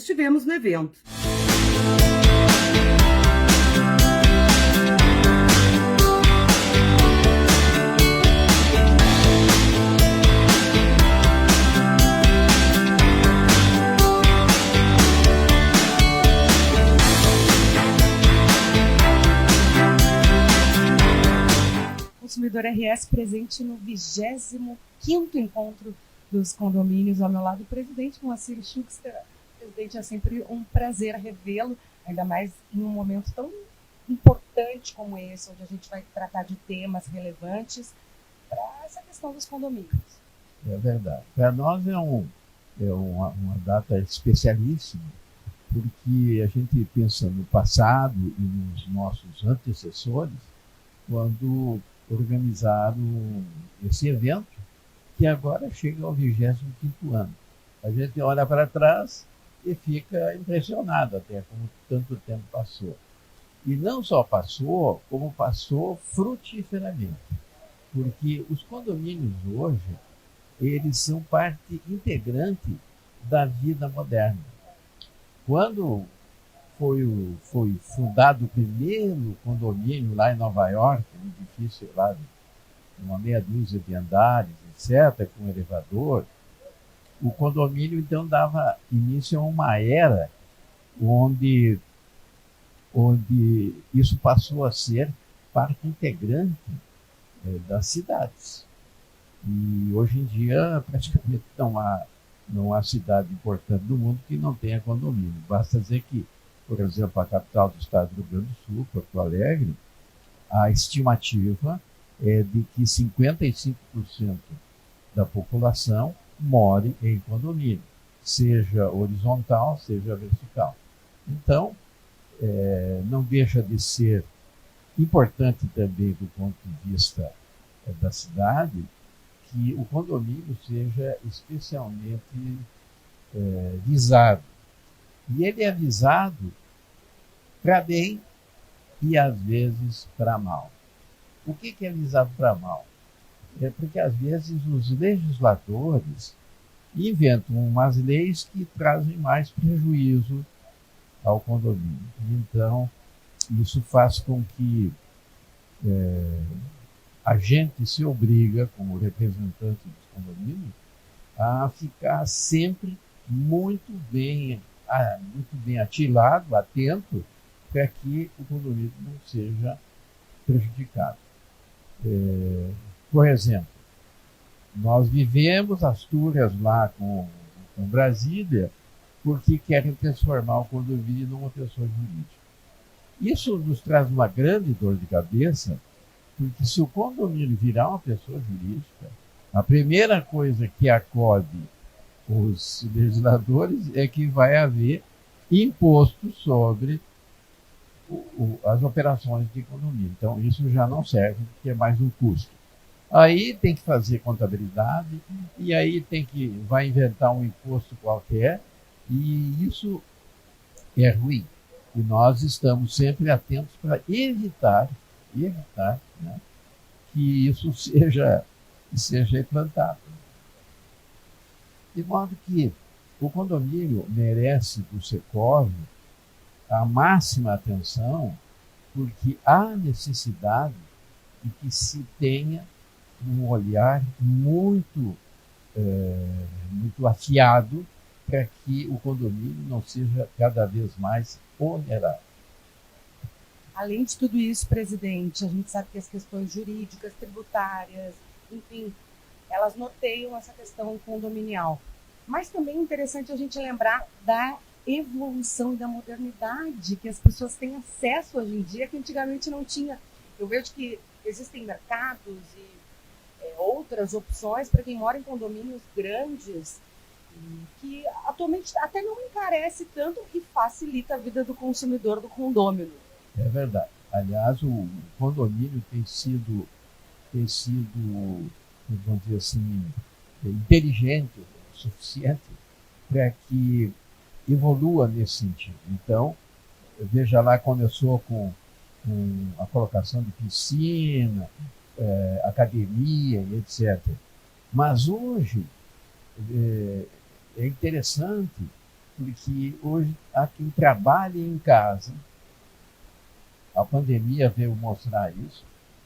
estivemos no evento. Consumidor RS presente no 25º encontro dos condomínios. Ao meu lado, o presidente Moacir Schuchster. Presidente, é sempre um prazer revê-lo, ainda mais em um momento tão importante como esse, onde a gente vai tratar de temas relevantes para essa questão dos condomínios. É verdade. Para nós é uma data especialíssima, porque a gente pensa no passado e nos nossos antecessores, quando organizaram esse evento, que agora chega ao 25º ano. A gente olha para trás e fica impressionado até como tanto tempo passou. E não só passou, como passou frutiferamente. Porque os condomínios hoje, eles são parte integrante da vida moderna. Quando foi fundado o primeiro condomínio lá em Nova York, um edifício lá de uma meia dúzia de andares, etc., com elevador, o condomínio então dava início a uma era onde isso passou a ser parte integrante das cidades. E hoje em dia praticamente não há cidade importante do mundo que não tenha condomínio. Basta dizer que, por exemplo, a capital do estado do Rio Grande do Sul, Porto Alegre, a estimativa é de que 55% da população more em condomínio, seja horizontal, seja vertical. Então, não deixa de ser importante também do ponto de vista da cidade que o condomínio seja especialmente visado. E ele é visado para bem e às vezes para mal. O que é visado para mal? É porque às vezes os legisladores inventam umas leis que trazem mais prejuízo ao condomínio. Então, isso faz com que a gente se obriga, como representante dos condomínios, a ficar sempre muito bem atilado, atento, para que o condomínio não seja prejudicado. Por exemplo, nós vivemos as túrias lá com Brasília porque querem transformar o condomínio numa pessoa jurídica. Isso nos traz uma grande dor de cabeça, porque se o condomínio virar uma pessoa jurídica, a primeira coisa que acode os legisladores é que vai haver imposto sobre as operações de condomínio. Então, isso já não serve, porque é mais um custo. Aí tem que fazer contabilidade, e aí vai inventar um imposto qualquer, e isso é ruim. E nós estamos sempre atentos para evitar, né, que isso seja implantado. De modo que o condomínio merece do Secov a máxima atenção, porque há necessidade de que se tenha um olhar muito afiado para que o condomínio não seja cada vez mais onerado. Além de tudo isso, presidente, a gente sabe que as questões jurídicas, tributárias, enfim, elas norteiam essa questão condominial. Mas também é interessante a gente lembrar da evolução e da modernidade que as pessoas têm acesso hoje em dia, que antigamente não tinha. Eu vejo que existem mercados e outras opções para quem mora em condomínios grandes, que atualmente até não encarece tanto e facilita a vida do consumidor do condômino. É verdade. Aliás, o condomínio tem sido, vamos dizer assim, inteligente o suficiente para que evolua nesse sentido. Então, veja lá, começou com a colocação de piscina, academia, etc. Mas hoje é interessante porque hoje há quem trabalhe em casa. A pandemia veio mostrar isso,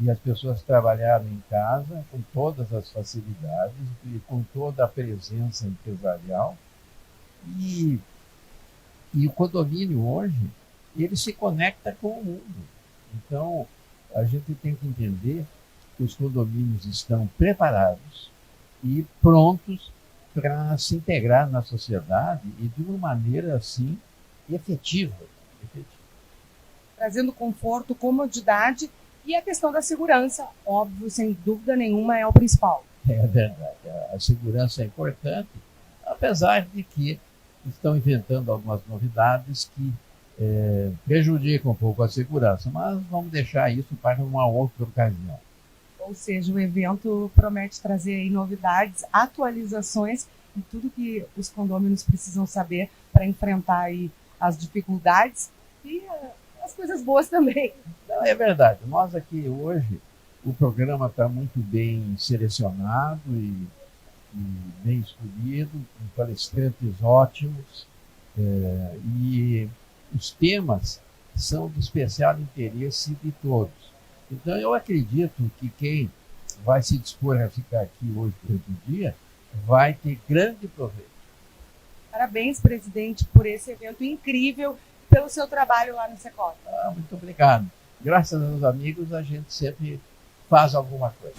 e as pessoas trabalharam em casa com todas as facilidades e com toda a presença empresarial. E o condomínio hoje, ele se conecta com o mundo. Então, a gente tem que entender que os condomínios estão preparados e prontos para se integrar na sociedade e de uma maneira, assim, efetiva. Trazendo conforto, comodidade e a questão da segurança, óbvio, sem dúvida nenhuma, é o principal. É verdade. A segurança é importante, apesar de que estão inventando algumas novidades que prejudicam um pouco a segurança, mas vamos deixar isso para uma outra ocasião. Ou seja, o evento promete trazer aí novidades, atualizações e tudo que os condôminos precisam saber para enfrentar aí as dificuldades e as coisas boas também. Não, é verdade. Nós aqui hoje, o programa está muito bem selecionado e bem escolhido, com palestrantes ótimos, e os temas são de especial interesse de todos. Então, eu acredito que quem vai se dispor a ficar aqui hoje durante o dia vai ter grande proveito. Parabéns, presidente, por esse evento incrível, pelo seu trabalho lá no Secov. Muito obrigado. Graças aos amigos, a gente sempre faz alguma coisa.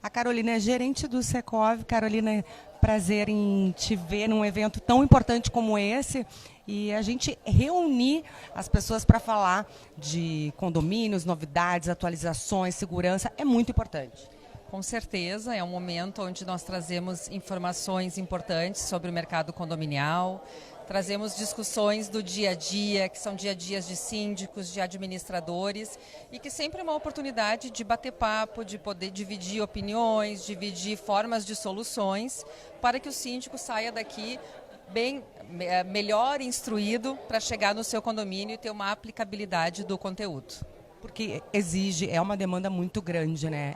A Carolina é gerente do Secov. Carolina, prazer em te ver num evento tão importante como esse e a gente reunir as pessoas para falar de condomínios, novidades, atualizações, segurança, é muito importante. Com certeza, é um momento onde nós trazemos informações importantes sobre o mercado condominial, trazemos discussões do dia a dia, que são dia a dias de síndicos, de administradores, e que sempre é uma oportunidade de bater papo, de poder dividir opiniões, dividir formas de soluções, para que o síndico saia daqui bem melhor instruído para chegar no seu condomínio e ter uma aplicabilidade do conteúdo. Porque é uma demanda muito grande, né?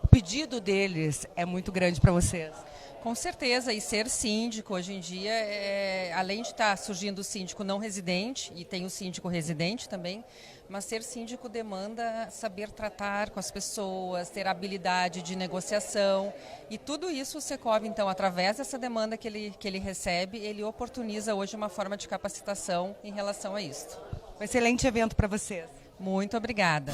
O pedido deles é muito grande para vocês. Com certeza, e ser síndico hoje em dia, além de estar surgindo o síndico não residente, e tem o síndico residente também, mas ser síndico demanda saber tratar com as pessoas, ter habilidade de negociação, e tudo isso o Secov, então, através dessa demanda que ele recebe, ele oportuniza hoje uma forma de capacitação em relação a isso. Um excelente evento para vocês. Muito obrigada.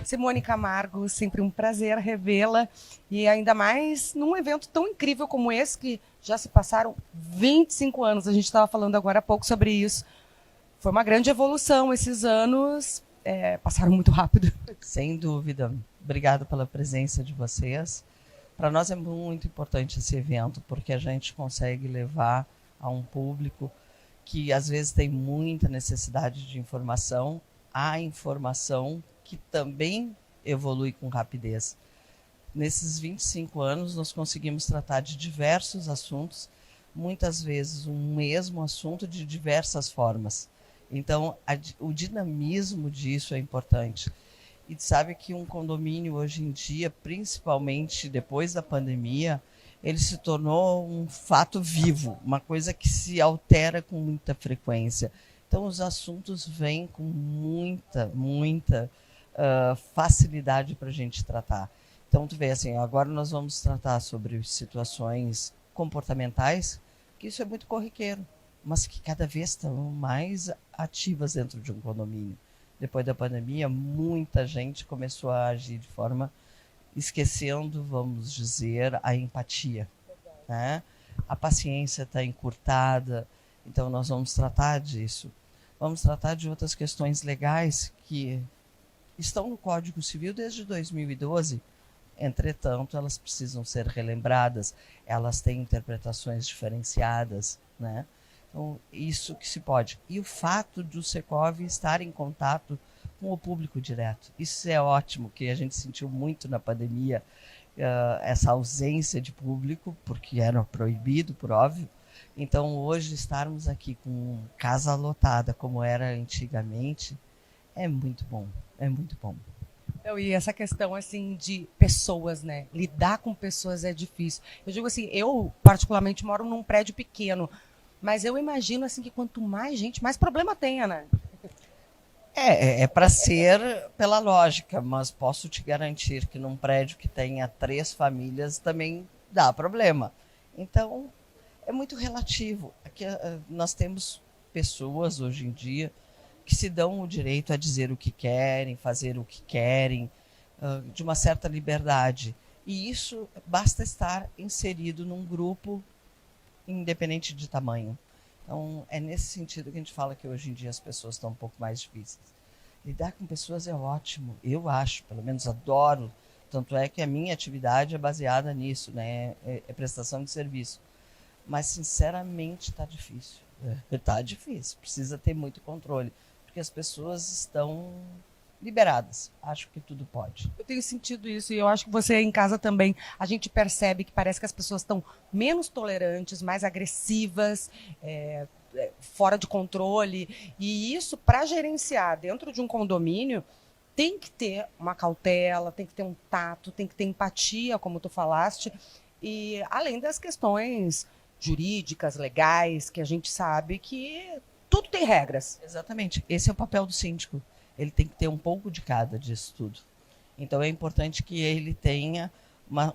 Simone Camargo, sempre um prazer revê-la e ainda mais num evento tão incrível como esse, que já se passaram 25 anos, a gente estava falando agora há pouco sobre isso. Foi uma grande evolução esses anos, passaram muito rápido. Sem dúvida. Obrigada pela presença de vocês. Para nós é muito importante esse evento, porque a gente consegue levar a um público que às vezes tem muita necessidade de informação, a informação que também evolui com rapidez. Nesses 25 anos, nós conseguimos tratar de diversos assuntos, muitas vezes um mesmo assunto de diversas formas. Então, o dinamismo disso é importante. E sabe que um condomínio hoje em dia, principalmente depois da pandemia, ele se tornou um fato vivo, uma coisa que se altera com muita frequência. Então, os assuntos vêm com muita facilidade para a gente tratar. Então, tu vê assim, agora nós vamos tratar sobre situações comportamentais, que isso é muito corriqueiro, mas que cada vez estão mais ativas dentro de um condomínio. Depois da pandemia, muita gente começou a agir de forma esquecendo, vamos dizer, a empatia, né? A paciência está encurtada, então nós vamos tratar disso. Vamos tratar de outras questões legais que estão no Código Civil desde 2012, entretanto, elas precisam ser relembradas, elas têm interpretações diferenciadas, né? Então, isso que se pode. E o fato do Secov estar em contato com o público direto. Isso é ótimo, que a gente sentiu muito na pandemia, essa ausência de público, porque era proibido, por óbvio. Então, hoje, estarmos aqui com casa lotada, como era antigamente, é muito bom, é muito bom. E essa questão, assim, de pessoas, né? Lidar com pessoas é difícil. Eu digo assim, eu particularmente moro num prédio pequeno, mas eu imagino, assim, que quanto mais gente, mais problema tenha, né? É para ser pela lógica, mas posso te garantir que num prédio que tenha 3 famílias também dá problema. Então, é muito relativo. Aqui, nós temos pessoas hoje em dia que se dão o direito a dizer o que querem, fazer o que querem, de uma certa liberdade. E isso basta estar inserido num grupo, independente de tamanho. Então, é nesse sentido que a gente fala que hoje em dia as pessoas estão um pouco mais difíceis. Lidar com pessoas é ótimo, eu acho, pelo menos adoro. Tanto é que a minha atividade é baseada nisso, né? É prestação de serviço. Mas, sinceramente, está difícil. Está difícil, precisa ter muito controle. Porque as pessoas estão liberadas. Acho que tudo pode. Eu tenho sentido isso e eu acho que você em casa também, a gente percebe que parece que as pessoas estão menos tolerantes, mais agressivas, fora de controle. E isso, para gerenciar dentro de um condomínio, tem que ter uma cautela, tem que ter um tato, tem que ter empatia, como tu falaste, e além das questões jurídicas, legais, que a gente sabe que tudo tem regras. Exatamente. Esse é o papel do síndico. Ele tem que ter um pouco de cada disso tudo. Então é importante que ele tenha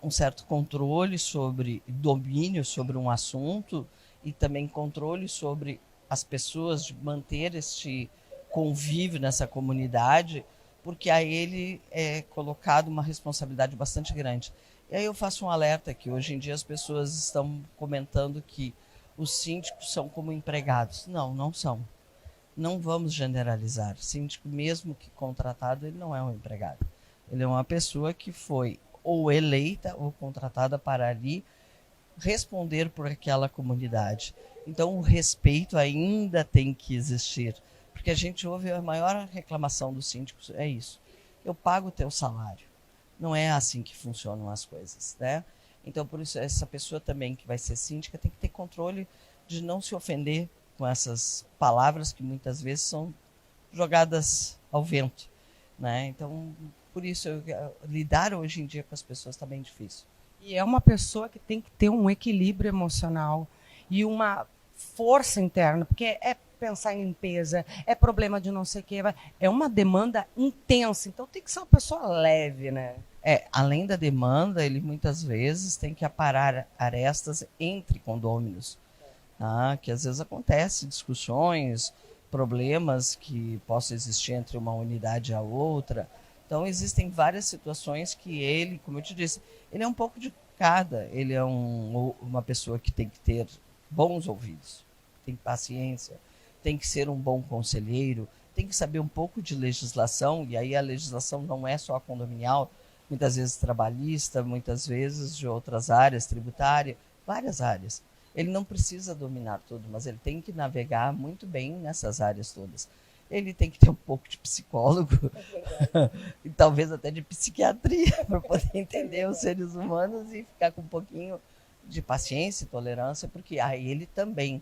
um certo controle sobre, domínio sobre um assunto e também controle sobre as pessoas, de manter este convívio nessa comunidade, porque a ele é colocado uma responsabilidade bastante grande. E aí eu faço um alerta que hoje em dia as pessoas estão comentando que os síndicos são como empregados. Não, não são. Não vamos generalizar. Síndico, mesmo que contratado, ele não é um empregado. Ele é uma pessoa que foi ou eleita ou contratada para ali responder por aquela comunidade. Então, o respeito ainda tem que existir. Porque a gente ouve a maior reclamação dos síndicos, é isso. Eu pago o teu salário. Não é assim que funcionam as coisas, né? Então, por isso, essa pessoa também que vai ser síndica tem que ter controle de não se ofender com essas palavras que muitas vezes são jogadas ao vento, né? Então, por isso, lidar hoje em dia com as pessoas está bem difícil. E é uma pessoa que tem que ter um equilíbrio emocional e uma força interna, porque é pensar em limpeza, é problema de não sei o quê, é uma demanda intensa, então tem que ser uma pessoa leve, né? Além da demanda, ele muitas vezes tem que aparar arestas entre condôminos, tá? Que às vezes acontece discussões, problemas que possam existir entre uma unidade e a outra. Então existem várias situações que ele, como eu te disse, ele é um pouco de cada. Ele é uma pessoa que tem que ter bons ouvidos, tem paciência, tem que ser um bom conselheiro, tem que saber um pouco de legislação, e aí a legislação não é só condominial, muitas vezes trabalhista, muitas vezes de outras áreas, tributária, várias áreas. Ele não precisa dominar tudo, mas ele tem que navegar muito bem nessas áreas todas. Ele tem que ter um pouco de psicólogo e talvez até de psiquiatria para poder entender os seres humanos e ficar com um pouquinho de paciência e tolerância, porque aí ele também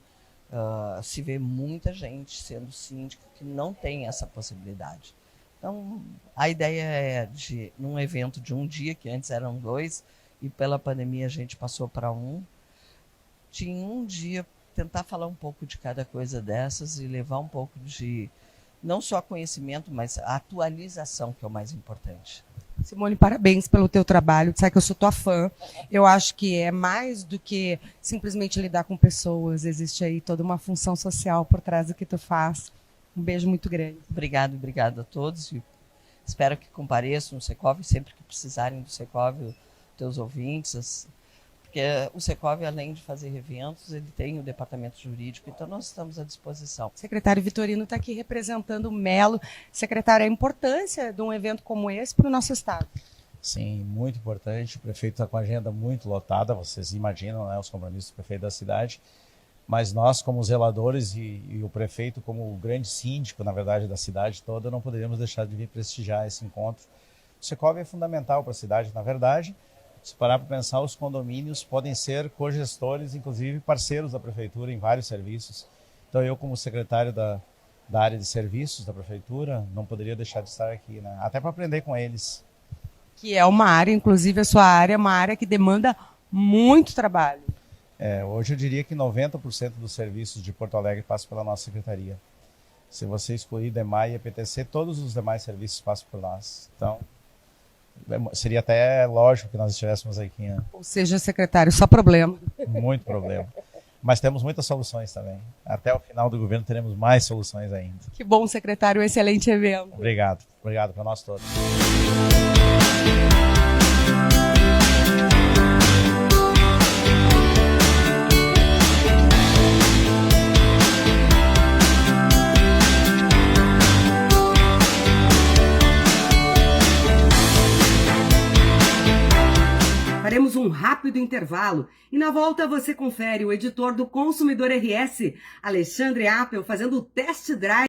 se vê muita gente sendo síndico que não tem essa possibilidade. Então, a ideia é de, num evento de um dia, que antes eram 2, e pela pandemia a gente passou para 1, de um dia tentar falar um pouco de cada coisa dessas e levar um pouco de, não só conhecimento, mas a atualização, que é o mais importante. Simone, parabéns pelo teu trabalho, tu sabe que eu sou tua fã. Eu acho que é mais do que simplesmente lidar com pessoas, existe aí toda uma função social por trás do que tu faz. Um beijo muito grande. Obrigado a todos e espero que compareçam no Secov sempre que precisarem do Secov, teus ouvintes, porque o Secov, além de fazer eventos, ele tem o departamento jurídico, então nós estamos à disposição. O secretário Vitorino está aqui representando o Melo. Secretário, a importância de um evento como esse para o nosso estado. Sim, muito importante. O prefeito está com a agenda muito lotada, vocês imaginam, né, os compromissos do prefeito da cidade, mas nós, como zeladores e o prefeito, como o grande síndico, na verdade, da cidade toda, não poderíamos deixar de vir prestigiar esse encontro. O Secov é fundamental para a cidade, na verdade. Se parar para pensar, os condomínios podem ser cogestores, inclusive parceiros da prefeitura em vários serviços. Então eu, como secretário da área de serviços da prefeitura, não poderia deixar de estar aqui, né? Até para aprender com eles. Que é uma área, inclusive a sua área, é uma área que demanda muito trabalho. Hoje eu diria que 90% dos serviços de Porto Alegre passam pela nossa secretaria. Se você excluir DEMAI e EPTC, todos os demais serviços passam por nós. Então, seria até lógico que nós estivéssemos aqui, né? Ou seja, secretário, só problema. Muito problema. Mas temos muitas soluções também. Até o final do governo teremos mais soluções ainda. Que bom, secretário, um excelente evento. Obrigado. Obrigado para nós todos. Faremos um rápido intervalo e na volta você confere o editor do Consumidor RS, Alexandre Appel, fazendo o test drive